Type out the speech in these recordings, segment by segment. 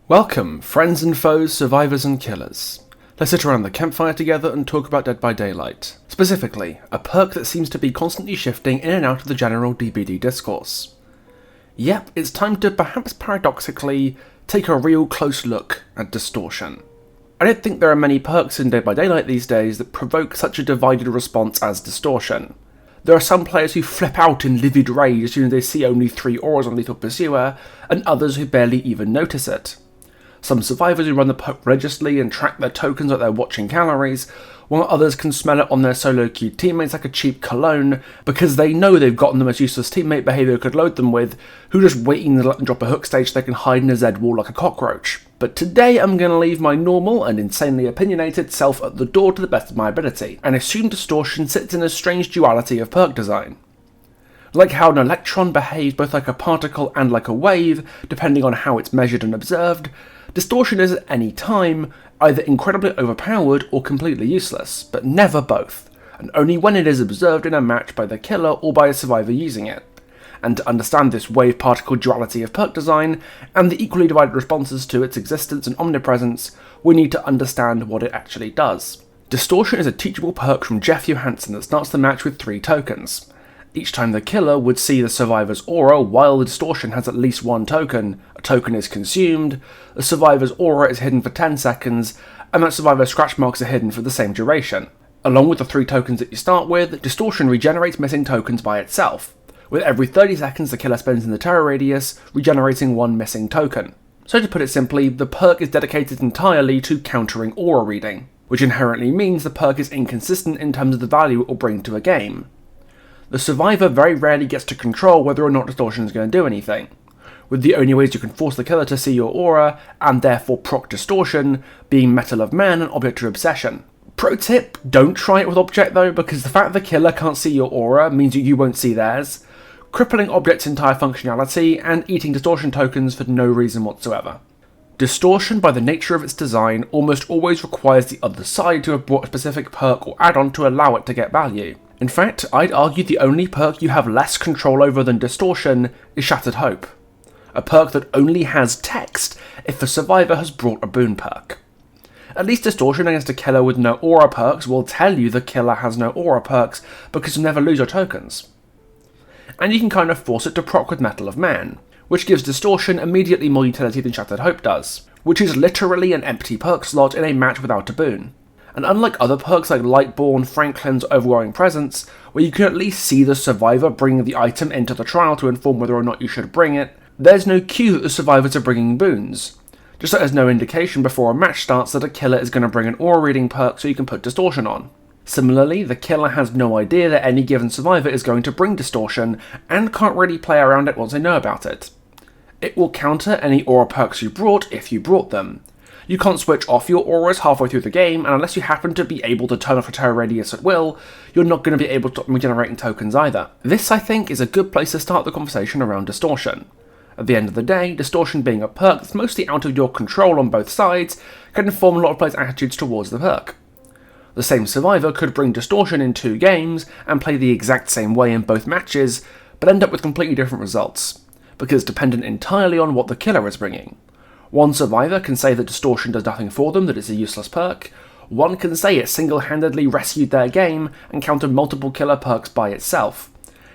Welcome, friends and foes, survivors and killers. Let's sit around the campfire together and talk about Dead by Daylight. Specifically, a perk that seems to be constantly shifting in and out of the general DBD discourse. Yep, it's time to perhaps paradoxically take a real close look at Distortion. I don't think there are many perks in Dead by Daylight these days that provoke such a divided response as Distortion. There are some players who flip out in livid rage as soon as they see only 3 auras on Lethal Pursuer, and others who barely even notice it. Some survivors who run the perk religiously and track their tokens like they're watching calories, while others can smell it on their solo queued teammates like a cheap cologne, because they know they've gotten the most useless teammate behaviour could load them with, who are just waiting to let them drop a hook stage so they can hide in a Z wall like a cockroach. But today I'm going to leave my normal and insanely opinionated self at the door to the best of my ability, and assume Distortion sits in a strange duality of perk design. Like how an electron behaves both like a particle and like a wave, depending on how it's measured and observed, Distortion is at any time either incredibly overpowered or completely useless, but never both, and only when it is observed in a match by the killer or by a survivor using it. And to understand this wave-particle duality of perk design, and the equally divided responses to its existence and omnipresence, we need to understand what it actually does. Distortion is a teachable perk from Jeff Johansson that starts the match with 3 tokens. Each time the killer would see the survivor's aura while the Distortion has at least 1 token, a token is consumed, the survivor's aura is hidden for 10 seconds, and that survivor's scratch marks are hidden for the same duration. Along with the 3 tokens that you start with, Distortion regenerates missing tokens by itself, with every 30 seconds the killer spends in the terror radius, regenerating 1 missing token. So to put it simply, the perk is dedicated entirely to countering aura reading, which inherently means the perk is inconsistent in terms of the value it will bring to a game. The survivor very rarely gets to control whether or not Distortion is going to do anything, with the only ways you can force the killer to see your aura, and therefore proc Distortion, being Metal of Man and Object of Obsession. Pro tip, don't try it with Object though, because the fact the killer can't see your aura means you won't see theirs, crippling Object's entire functionality, and eating Distortion tokens for no reason whatsoever. Distortion, by the nature of its design, almost always requires the other side to have brought a specific perk or add-on to allow it to get value. In fact, I'd argue the only perk you have less control over than Distortion is Shattered Hope, a perk that only has text if the survivor has brought a boon perk. At least Distortion against a killer with no aura perks will tell you the killer has no aura perks because you'll never lose your tokens. And you can kind of force it to proc with Metal of Man, which gives Distortion immediately more utility than Shattered Hope does, which is literally an empty perk slot in a match without a boon. And unlike other perks like Lightborn, Franklin's Overwhelming Presence, where you can at least see the survivor bringing the item into the trial to inform whether or not you should bring it, there's no cue that the survivors are bringing boons. Just like there's no indication before a match starts that a killer is going to bring an aura reading perk so you can put Distortion on. Similarly, the killer has no idea that any given survivor is going to bring Distortion, and can't really play around it once they know about it. It will counter any aura perks you brought if you brought them. You can't switch off your auras halfway through the game, and unless you happen to be able to turn off a terror radius at will, you're not going to be able to regenerating tokens either. This, I think, is a good place to start the conversation around Distortion. At the end of the day, Distortion being a perk that's mostly out of your control on both sides can inform a lot of players' attitudes towards the perk. The same survivor could bring Distortion in 2 games and play the exact same way in both matches, but end up with completely different results, because dependent entirely on what the killer is bringing. One survivor can say that Distortion does nothing for them, that it's a useless perk. One can say it single-handedly rescued their game and countered multiple killer perks by itself.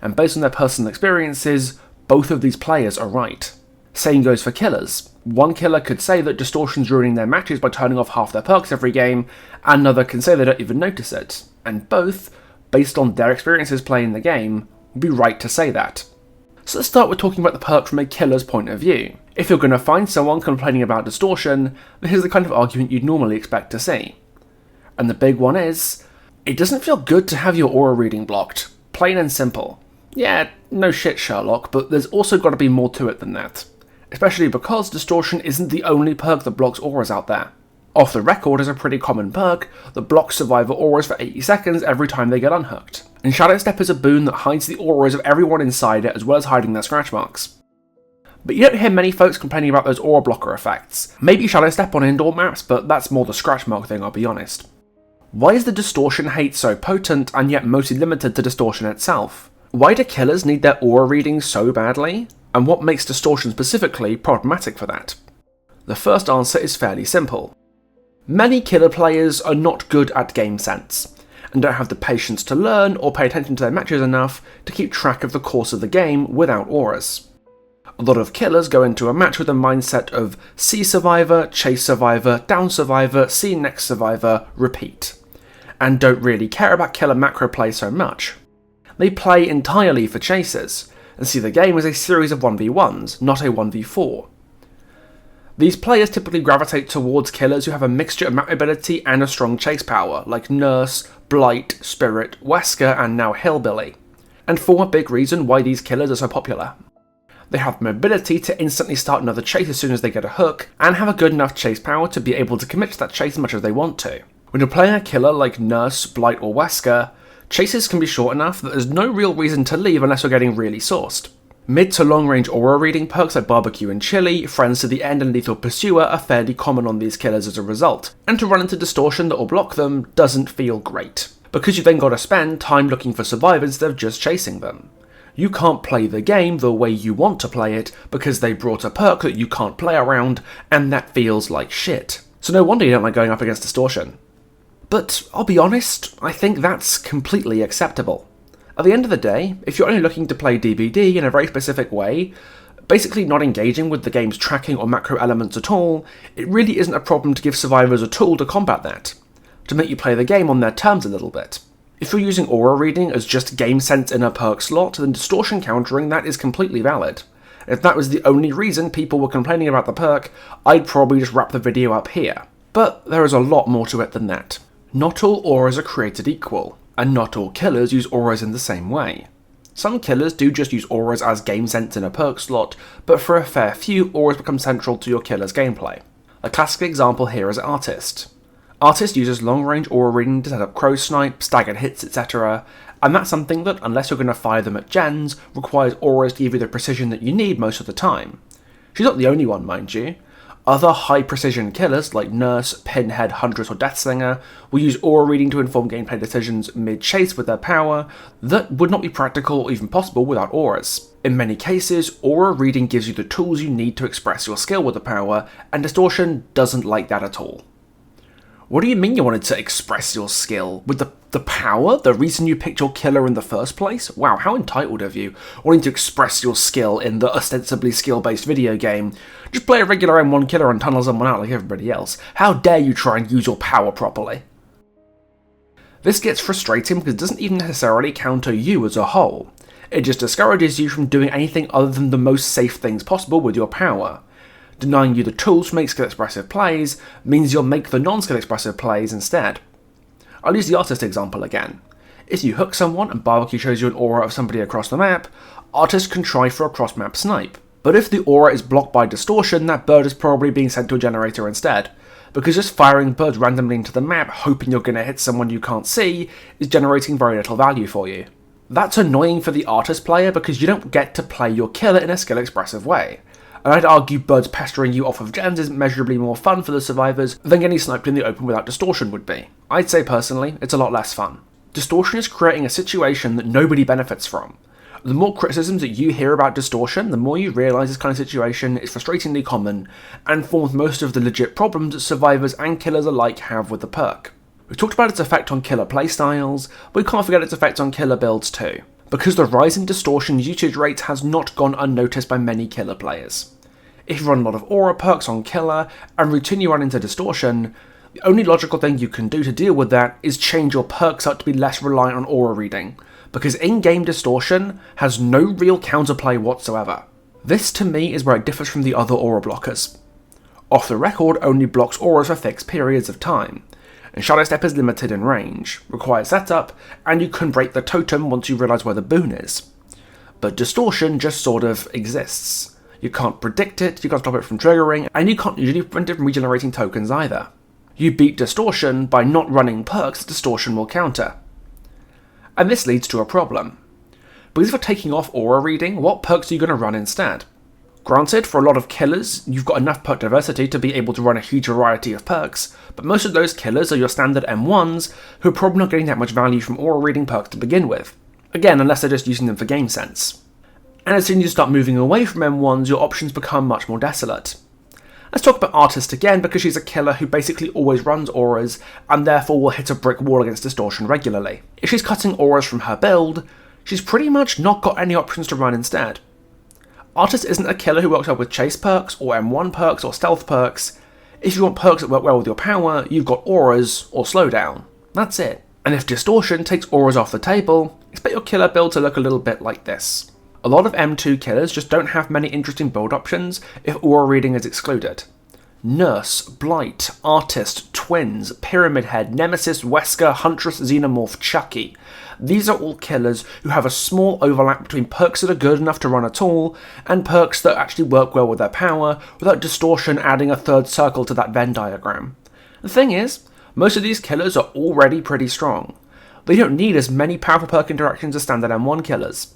And based on their personal experiences, both of these players are right. Same goes for killers. One killer could say that Distortion's ruining their matches by turning off half their perks every game, and another can say they don't even notice it. And both, based on their experiences playing the game, would be right to say that. So let's start with talking about the perk from a killer's point of view. If you're going to find someone complaining about Distortion, then here's the kind of argument you'd normally expect to see. And the big one is, it doesn't feel good to have your aura reading blocked. Plain and simple. Yeah, no shit Sherlock, but there's also got to be more to it than that. Especially because Distortion isn't the only perk that blocks auras out there. Off the Record is a pretty common perk that blocks survivor auras for 80 seconds every time they get unhooked. And Shadow Step is a boon that hides the auras of everyone inside it as well as hiding their scratch marks. But you don't hear many folks complaining about those aura blocker effects. Maybe Shadow Step on indoor maps, but that's more the scratch mark thing, I'll be honest. Why is the Distortion hate so potent and yet mostly limited to Distortion itself? Why do killers need their aura readings so badly? And what makes Distortion specifically problematic for that? The first answer is fairly simple. Many killer players are not good at game sense, and don't have the patience to learn or pay attention to their matches enough to keep track of the course of the game without auras. A lot of killers go into a match with a mindset of see survivor, chase survivor, down survivor, see next survivor, repeat, and don't really care about killer macro play so much. They play entirely for chases, and see the game as a series of 1v1s, not a 1v4. These players typically gravitate towards killers who have a mixture of map ability and a strong chase power, like Nurse, Blight, Spirit, Wesker, and now Hillbilly, and form a big reason why these killers are so popular. They have the mobility to instantly start another chase as soon as they get a hook, and have a good enough chase power to be able to commit to that chase as much as they want to. When you're playing a killer like Nurse, Blight, or Wesker, chases can be short enough that there's no real reason to leave unless you're getting really sauced. Mid to long range aura reading perks like Barbecue and Chili, Friends to the End, and Lethal Pursuer are fairly common on these killers as a result, and to run into Distortion that will block them doesn't feel great, because you then gotta spend time looking for survivors instead of just chasing them. You can't play the game the way you want to play it because they brought a perk that you can't play around, and that feels like shit. So no wonder you don't like going up against Distortion. But I'll be honest, I think that's completely acceptable. At the end of the day, if you're only looking to play DBD in a very specific way, basically not engaging with the game's tracking or macro elements at all, it really isn't a problem to give survivors a tool to combat that, to make you play the game on their terms a little bit. If you're using aura reading as just game sense in a perk slot, then distortion countering that is completely valid. If that was the only reason people were complaining about the perk, I'd probably just wrap the video up here. But there is a lot more to it than that. Not all auras are created equal, and not all killers use auras in the same way. Some killers do just use auras as game sense in a perk slot, but for a fair few, auras become central to your killer's gameplay. A classic example here is Artist. Artist uses long-range aura reading to set up crow snipe, staggered hits, etc., and that's something that, unless you're going to fire them at gens, requires auras to give you the precision that you need most of the time. She's not the only one, mind you. Other high-precision killers, like Nurse, Pinhead, Huntress, or Deathslinger, will use aura reading to inform gameplay decisions mid-chase with their power that would not be practical or even possible without auras. In many cases, aura reading gives you the tools you need to express your skill with the power, and Distortion doesn't like that at all. What do you mean you wanted to express your skill? With the power? The reason you picked your killer in the first place? Wow, how entitled of you, wanting to express your skill in the ostensibly skill-based video game. Just play a regular M1 killer and tunnel someone out like everybody else. How dare you try and use your power properly? This gets frustrating because it doesn't even necessarily counter you as a whole. It just discourages you from doing anything other than the most safe things possible with your power. Denying you the tools to make skill-expressive plays means you'll make the non-skill-expressive plays instead. I'll use the Artist example again. If you hook someone and Barbecue shows you an aura of somebody across the map, Artist can try for a cross-map snipe. But if the aura is blocked by Distortion, that bird is probably being sent to a generator instead, because just firing birds randomly into the map hoping you're going to hit someone you can't see is generating very little value for you. That's annoying for the Artist player because you don't get to play your killer in a skill-expressive way. And I'd argue birds pestering you off of gens is measurably more fun for the survivors than getting sniped in the open without Distortion would be. I'd say personally, it's a lot less fun. Distortion is creating a situation that nobody benefits from. The more criticisms that you hear about Distortion, the more you realise this kind of situation is frustratingly common, and forms most of the legit problems that survivors and killers alike have with the perk. We've talked about its effect on killer playstyles, but we can't forget its effect on killer builds too, because the rise in Distortion's usage rate has not gone unnoticed by many killer players. If you run a lot of aura perks on killer, and routinely run into Distortion, the only logical thing you can do to deal with that is change your perks up to be less reliant on aura reading, because in-game Distortion has no real counterplay whatsoever. This to me is where it differs from the other aura blockers. Off the record only blocks auras for fixed periods of time, and Shadow Step is limited in range, requires setup, and you can break the totem once you realise where the boon is. But Distortion just sort of exists. You can't predict it, you can't stop it from triggering, and you can't usually prevent it from regenerating tokens either. You beat Distortion by not running perks that Distortion will counter. And this leads to a problem. Because if you're taking off aura reading, what perks are you going to run instead? Granted, for a lot of killers, you've got enough perk diversity to be able to run a huge variety of perks, but most of those killers are your standard M1s, who are probably not getting that much value from aura reading perks to begin with. Again, unless they're just using them for game sense. And as soon as you start moving away from M1s, your options become much more desolate. Let's talk about Artist again, because she's a killer who basically always runs auras, and therefore will hit a brick wall against Distortion regularly. If she's cutting auras from her build, she's pretty much not got any options to run instead. Artist isn't a killer who works well with chase perks, or M1 perks, or stealth perks. If you want perks that work well with your power, you've got auras, or slowdown. That's it. And if Distortion takes auras off the table, expect your killer build to look a little bit like this. A lot of M2 killers just don't have many interesting build options if aura reading is excluded. Nurse, Blight, Artist, Twins, Pyramid Head, Nemesis, Wesker, Huntress, Xenomorph, Chucky. These are all killers who have a small overlap between perks that are good enough to run at all, and perks that actually work well with their power, without Distortion adding a third circle to that Venn diagram. The thing is, most of these killers are already pretty strong. They don't need as many powerful perk interactions as standard M1 killers,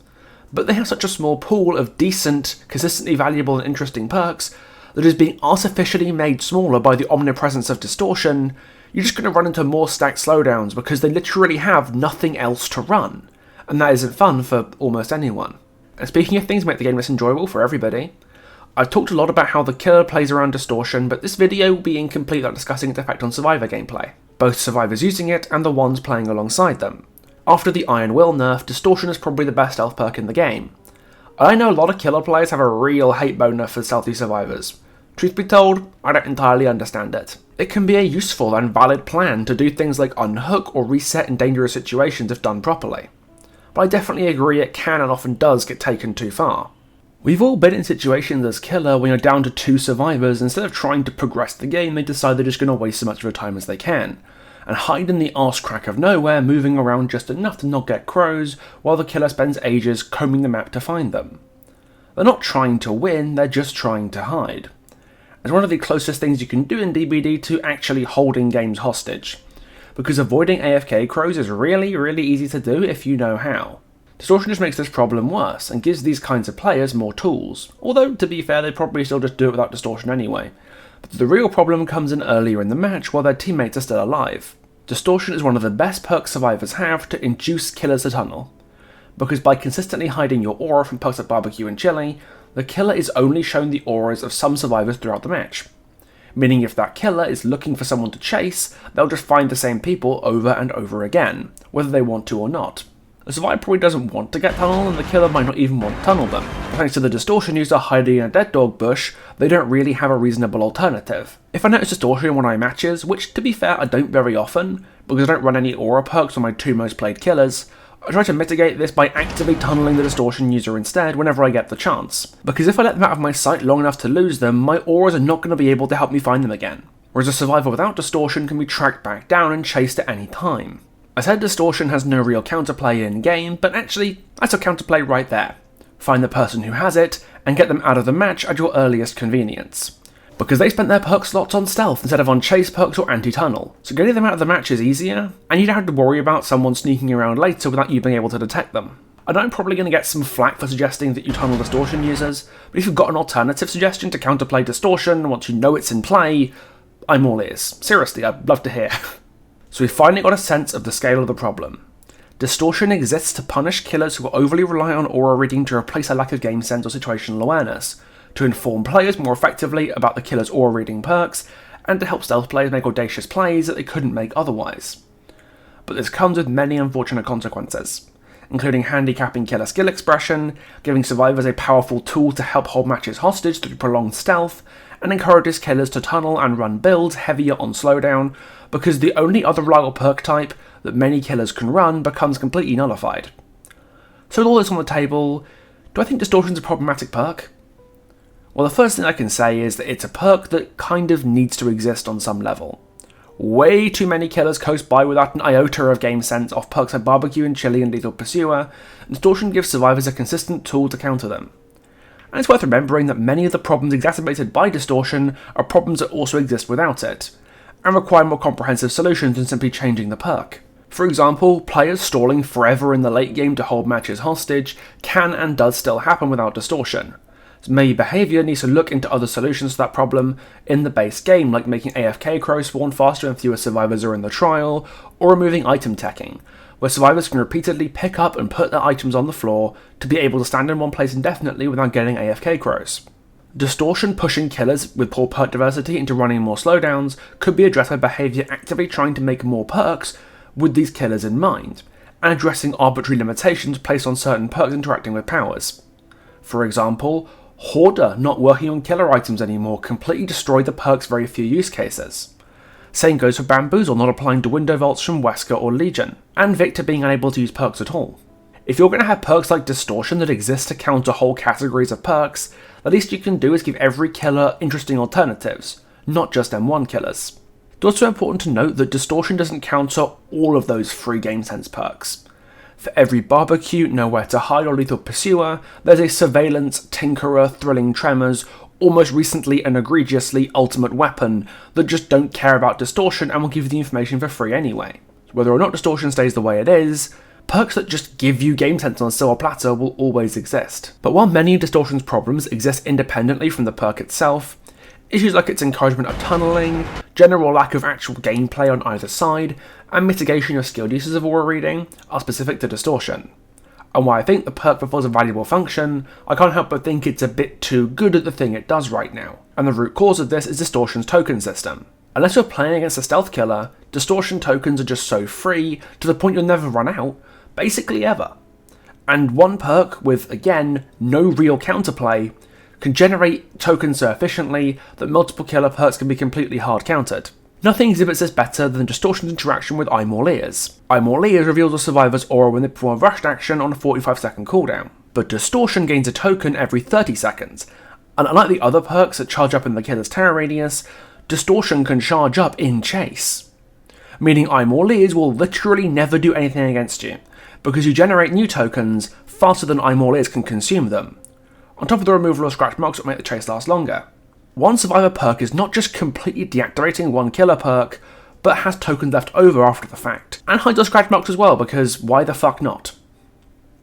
but they have such a small pool of decent, consistently valuable and interesting perks that is being artificially made smaller by the omnipresence of Distortion. You're just going to run into more stacked slowdowns because they literally have nothing else to run, and that isn't fun for almost anyone. And speaking of things that make the game less enjoyable for everybody, I've talked a lot about how the killer plays around Distortion, but this video will be incomplete without discussing its effect on Survivor gameplay, both survivors using it and the ones playing alongside them. After the Iron Will nerf, Distortion is probably the best stealth perk in the game. I know a lot of killer players have a real hate boner for stealthy survivors. Truth be told, I don't entirely understand it. It can be a useful and valid plan to do things like unhook or reset in dangerous situations if done properly, but I definitely agree it can and often does get taken too far. We've all been in situations as killer when you're down to 2 survivors, and instead of trying to progress the game, they decide they're just going to waste as much of their time as they can, and hide in the arse crack of nowhere, moving around just enough to not get crows, while the killer spends ages combing the map to find them. They're not trying to win, they're just trying to hide. It's one of the closest things you can do in DBD to actually holding games hostage, because avoiding AFK crows is really easy to do if you know how. Distortion just makes this problem worse, and gives these kinds of players more tools, although to be fair they'd probably still just do it without Distortion anyway. But the real problem comes in earlier in the match while their teammates are still alive. Distortion is one of the best perks survivors have to induce killers to tunnel, because by consistently hiding your aura from perks like barbecue and chili, the killer is only shown the auras of some survivors throughout the match. Meaning if that killer is looking for someone to chase, they'll just find the same people over and over again, whether they want to or not. The survivor probably doesn't want to get tunneled, and the killer might not even want to tunnel them. Thanks to the Distortion user hiding in a dead dog bush, they don't really have a reasonable alternative. If I notice Distortion in one of my matches, which to be fair I don't very often, because I don't run any aura perks on my 2 most played killers, I try to mitigate this by actively tunneling the Distortion user instead whenever I get the chance, because if I let them out of my sight long enough to lose them, my auras are not going to be able to help me find them again, whereas a survivor without Distortion can be tracked back down and chased at any time. I said Distortion has no real counterplay in game, but actually that's a counterplay right there. Find the person who has it, and get them out of the match at your earliest convenience. Because they spent their perk slots on stealth instead of on chase perks or anti-tunnel, so getting them out of the match is easier, and you don't have to worry about someone sneaking around later without you being able to detect them. I know I'm probably going to get some flack for suggesting that you tunnel Distortion users, but if you've got an alternative suggestion to counterplay Distortion once you know it's in play, I'm all ears. Seriously, I'd love to hear. So we've finally got a sense of the scale of the problem. Distortion exists to punish killers who overly rely on aura reading to replace a lack of game sense or situational awareness, to inform players more effectively about the killer's aura reading perks, and to help stealth players make audacious plays that they couldn't make otherwise. But this comes with many unfortunate consequences, including handicapping killer skill expression, giving survivors a powerful tool to help hold matches hostage through prolonged stealth, and encourages killers to tunnel and run builds heavier on slowdown, because the only other reliable perk type that many killers can run becomes completely nullified. So with all this on the table, do I think Distortion's a problematic perk? Well, the first thing I can say is that it's a perk that kind of needs to exist on some level. Way too many killers coast by without an iota of game sense off perks like Barbecue and Chili and Lethal Pursuer, and Distortion gives survivors a consistent tool to counter them. And it's worth remembering that many of the problems exacerbated by Distortion are problems that also exist without it, and require more comprehensive solutions than simply changing the perk. For example, players stalling forever in the late game to hold matches hostage can and does still happen without Distortion. So maybe behaviour needs to look into other solutions to that problem in the base game, like making AFK crows spawn faster and fewer survivors are in the trial, or removing item teching, where survivors can repeatedly pick up and put their items on the floor to be able to stand in one place indefinitely without getting AFK crows. Distortion pushing killers with poor perk diversity into running more slowdowns could be addressed by behaviour actively trying to make more perks with these killers in mind, and addressing arbitrary limitations placed on certain perks interacting with powers. For example, Hoarder not working on killer items anymore completely destroyed the perk's very few use cases. Same goes for Bamboozle not applying to window vaults from Wesker or Legion, and Victor being unable to use perks at all. If you're going to have perks like Distortion that exist to counter whole categories of perks, the least you can do is give every killer interesting alternatives, not just M1 killers. It's also important to note that Distortion doesn't counter all of those free game sense perks. For every Barbecue, Nowhere to Hide or Lethal Pursuer, there's a Surveillance, Tinkerer, Thrilling Tremors, or most recently and egregiously Ultimate Weapon that just don't care about Distortion and will give you the information for free anyway. Whether or not Distortion stays the way it is, perks that just give you game sense on a silver platter will always exist. But while many of Distortion's problems exist independently from the perk itself, issues like its encouragement of tunneling, general lack of actual gameplay on either side, and mitigation of skilled uses of aura reading are specific to Distortion. And while I think the perk fulfills a valuable function, I can't help but think it's a bit too good at the thing it does right now, and the root cause of this is Distortion's token system. Unless you're playing against a stealth killer, Distortion tokens are just so free to the point you'll never run out, basically ever. And one perk with, again, no real counterplay can generate tokens so efficiently that multiple killer perks can be completely hard countered. Nothing exhibits this better than Distortion's interaction with Eye More Ears. Eye More Ears reveals a survivor's aura when they perform a rushed action on a 45-second cooldown, but Distortion gains a token every 30 seconds, and unlike the other perks that charge up in the killer's terror radius, Distortion can charge up in chase. Meaning Eye More Ears will literally never do anything against you, because you generate new tokens faster than Eye More Ears can consume them, on top of the removal of scratch marks that make the chase last longer. One Survivor perk is not just completely deactivating one killer perk, but has tokens left over after the fact, and hides your scratch marks as well, because why the fuck not?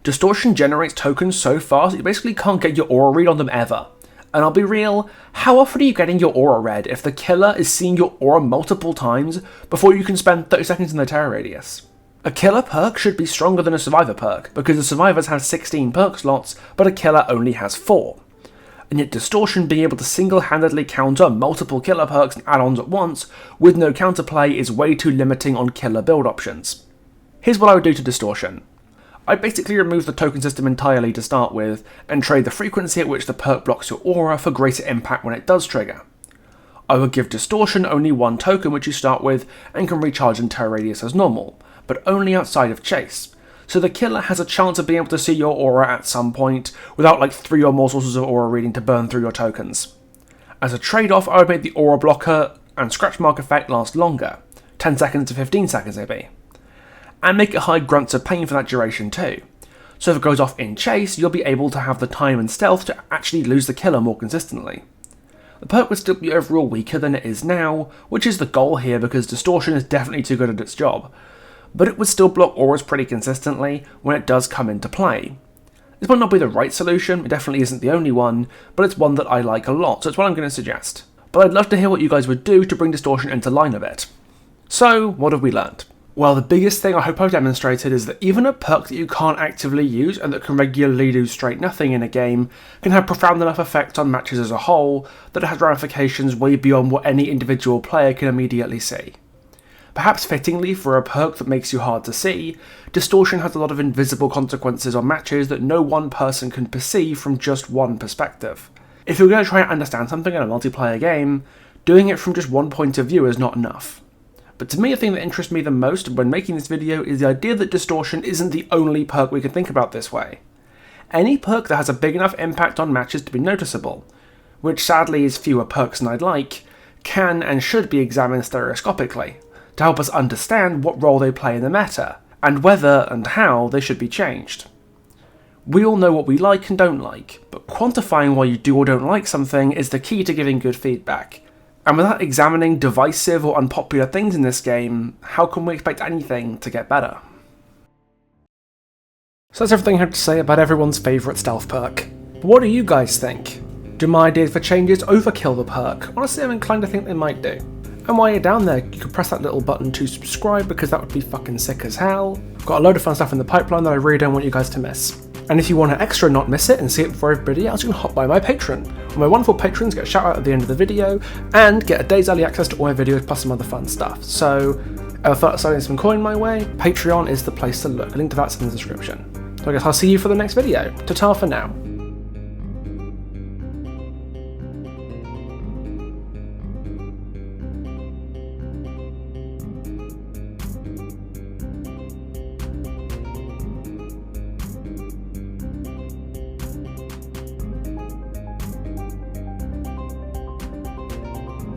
Distortion generates tokens so fast that you basically can't get your aura read on them ever. And I'll be real, how often are you getting your aura read if the killer is seeing your aura multiple times before you can spend 30 seconds in the terror radius? A killer perk should be stronger than a survivor perk, because the survivors have 16 perk slots, but a killer only has 4. And yet Distortion being able to single-handedly counter multiple killer perks and add-ons at once, with no counterplay, is way too limiting on killer build options. Here's what I would do to Distortion. I'd basically remove the token system entirely to start with, and trade the frequency at which the perk blocks your aura for greater impact when it does trigger. I would give Distortion only one token which you start with, and can recharge in terror radius as normal, but only outside of chase, so the killer has a chance of being able to see your aura at some point, without like 3 or more sources of aura reading to burn through your tokens. As a trade-off, I would make the aura blocker and scratch mark effect last longer, 10 seconds to 15 seconds maybe, and make it hide grunts of pain for that duration too. So if it goes off in chase, you'll be able to have the time and stealth to actually lose the killer more consistently. The perk would still be overall weaker than it is now, which is the goal here because Distortion is definitely too good at its job, but it would still block auras pretty consistently when it does come into play. This might not be the right solution, it definitely isn't the only one, but it's one that I like a lot, so it's what I'm going to suggest. But I'd love to hear what you guys would do to bring Distortion into line a bit. So, what have we learned? Well, the biggest thing I hope I've demonstrated is that even a perk that you can't actively use and that can regularly do straight nothing in a game can have profound enough effect on matches as a whole that it has ramifications way beyond what any individual player can immediately see. Perhaps fittingly for a perk that makes you hard to see, Distortion has a lot of invisible consequences on matches that no one person can perceive from just one perspective. If you're going to try and understand something in a multiplayer game, doing it from just one point of view is not enough. But to me, the thing that interests me the most when making this video is the idea that Distortion isn't the only perk we can think about this way. Any perk that has a big enough impact on matches to be noticeable, which sadly is fewer perks than I'd like, can and should be examined stereoscopically, to help us understand what role they play in the meta, and whether and how they should be changed. We all know what we like and don't like, but quantifying why you do or don't like something is the key to giving good feedback. And without examining divisive or unpopular things in this game, how can we expect anything to get better? So that's everything I have to say about everyone's favourite stealth perk. But what do you guys think? Do my ideas for changes overkill the perk? Honestly, I'm inclined to think they might do. And while you're down there, you can press that little button to subscribe because that would be fucking sick as hell. I've got a load of fun stuff in the pipeline that I really don't want you guys to miss. And if you want to extra not miss it and see it before everybody else, you can hop by my Patreon. All my wonderful patrons get a shout out at the end of the video and get a day's early access to all my videos plus some other fun stuff. So if I thought starting some coin my way, Patreon is the place to look. A link to that's in the description. So I guess I'll see you for the next video. Ta-ta for now.